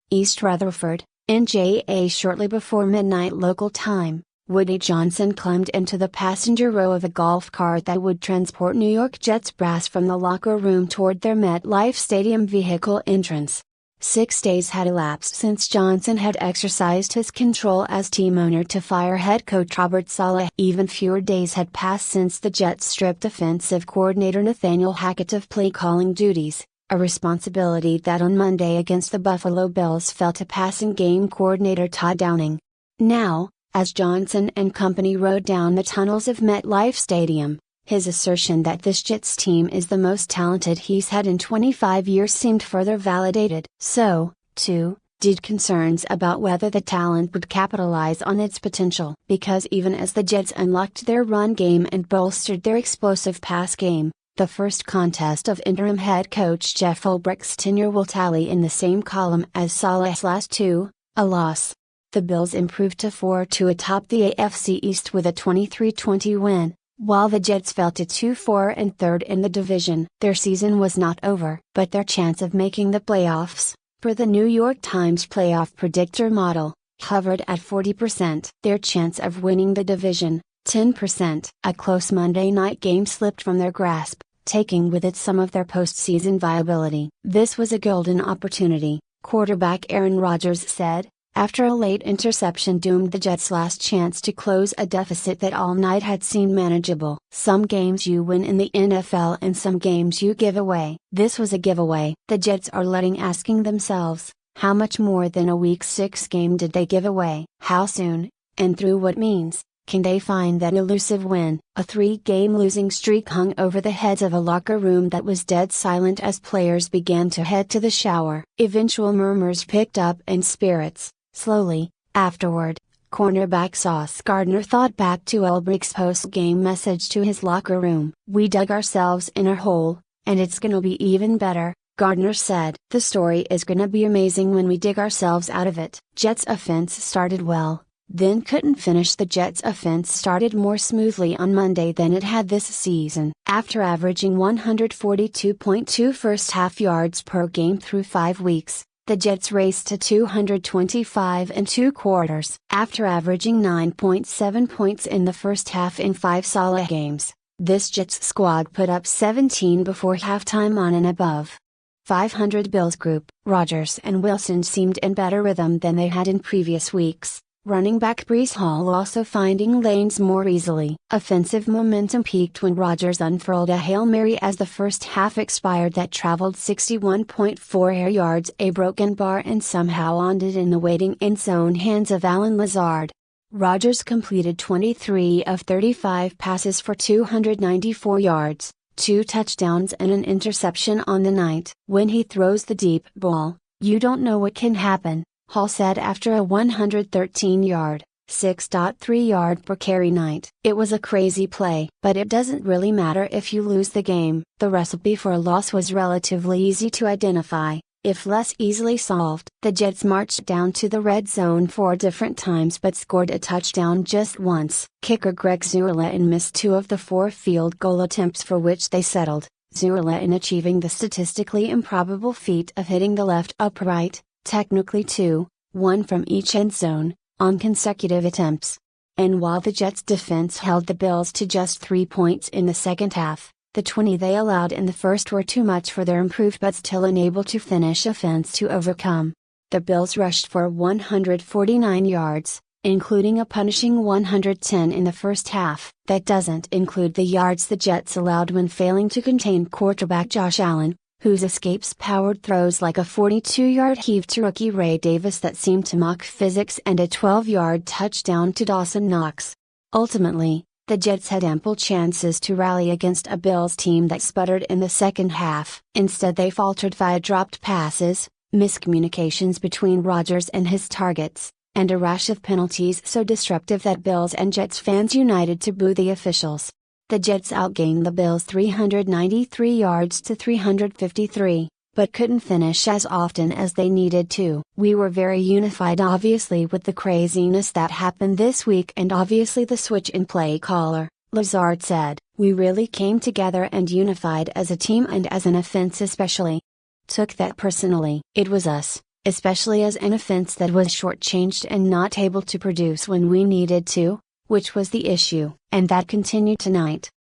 East Rutherford, NJA. Shortly before midnight local time, Woody Johnson climbed into the passenger row of a golf cart that would transport New York Jets brass from the locker room toward their MetLife Stadium vehicle entrance. 6 days had elapsed since Johnson had exercised his control as team owner to fire head coach Robert Saleh. Even fewer days had passed since the Jets stripped offensive coordinator Nathaniel Hackett of play calling duties, a responsibility that on Monday against the Buffalo Bills fell to passing game coordinator Todd Downing. Now, as Johnson and company rode down the tunnels of MetLife Stadium, his assertion that this Jets team is the most talented he's had in 25 years seemed further validated. So, too, did concerns about whether the talent would capitalize on its potential. Because even as the Jets unlocked their run game and bolstered their explosive pass game, the first contest of interim head coach Jeff Ulbricht's tenure will tally in the same column as Saleh's last two, a loss. The Bills improved to 4-2 atop the AFC East with a 23-20 win, while the Jets fell to 2-4 and third in the division. Their season was not over, but their chance of making the playoffs, per the New York Times playoff predictor model, hovered at 40%. Their chance of winning the division, 10%. A close Monday night game slipped from their grasp, taking with it some of their postseason viability. This was a golden opportunity, quarterback Aaron Rodgers said, after a late interception doomed the Jets' last chance to close a deficit that all night had seemed manageable. Some games you win in the NFL and some games you give away. This was a giveaway. The Jets are asking themselves, how much more than a Week 6 game did they give away? How soon, and through what means, can they find that elusive win? A 3-game losing streak hung over the heads of a locker room that was dead silent as players began to head to the shower. Eventual murmurs picked up and spirits. Slowly, afterward, cornerback Sauce Gardner thought back to Ulbricht's post-game message to his locker room. "We dug ourselves in a hole, and it's gonna be even better," Gardner said. "The story is gonna be amazing when we dig ourselves out of it." Jets offense started well, then couldn't finish. The Jets offense started more smoothly on Monday than it had this season. After averaging 142.2 first-half yards per game through 5 weeks, the Jets raced to 225 2/4. After averaging 9.7 points in the first half in 5 Saleh games, this Jets squad put up 17 before halftime on an above 500 Bills group. Rodgers and Wilson seemed in better rhythm than they had in previous weeks, running back Breece Hall also finding lanes more easily. Offensive momentum peaked when Rodgers unfurled a Hail Mary as the first half expired that traveled 61.4 air yards, a broken bar, and somehow landed in the waiting end zone hands of Allen Lazard. Rodgers completed 23 of 35 passes for 294 yards, 2 touchdowns and an interception on the night. "When he throws the deep ball, you don't know what can happen," Hall said after a 113-yard, 6.3 per carry night. "It was a crazy play, but it doesn't really matter if you lose the game." The recipe for a loss was relatively easy to identify, if less easily solved. The Jets marched down to the red zone 4 different times but scored a touchdown just once. Kicker Greg Zuerlein missed 2 of the 4 field goal attempts for which they settled, Zuerlein achieving the statistically improbable feat of hitting the left upright, technically 2, 1 from each end zone, on consecutive attempts. And while the Jets' defense held the Bills to just 3 points in the second half, the 20 they allowed in the first were too much for their improved but still unable to finish offense to overcome. The Bills rushed for 149 yards, including a punishing 110 in the first half. That doesn't include the yards the Jets allowed when failing to contain quarterback Josh Allen, whose escapes powered throws like a 42-yard heave to rookie Ray Davis that seemed to mock physics and a 12-yard touchdown to Dawson Knox. Ultimately, the Jets had ample chances to rally against a Bills team that sputtered in the second half. Instead they faltered via dropped passes, miscommunications between Rodgers and his targets, and a rash of penalties so disruptive that Bills and Jets fans united to boo the officials. The Jets outgained the Bills 393 yards to 353, but couldn't finish as often as they needed to. "We were very unified, obviously, with the craziness that happened this week and obviously the switch in play caller," Lazard said. "We really came together and unified as a team and as an offense especially. Took that personally. It was us, especially as an offense that was shortchanged and not able to produce when we needed to, which was the issue, and that continued tonight.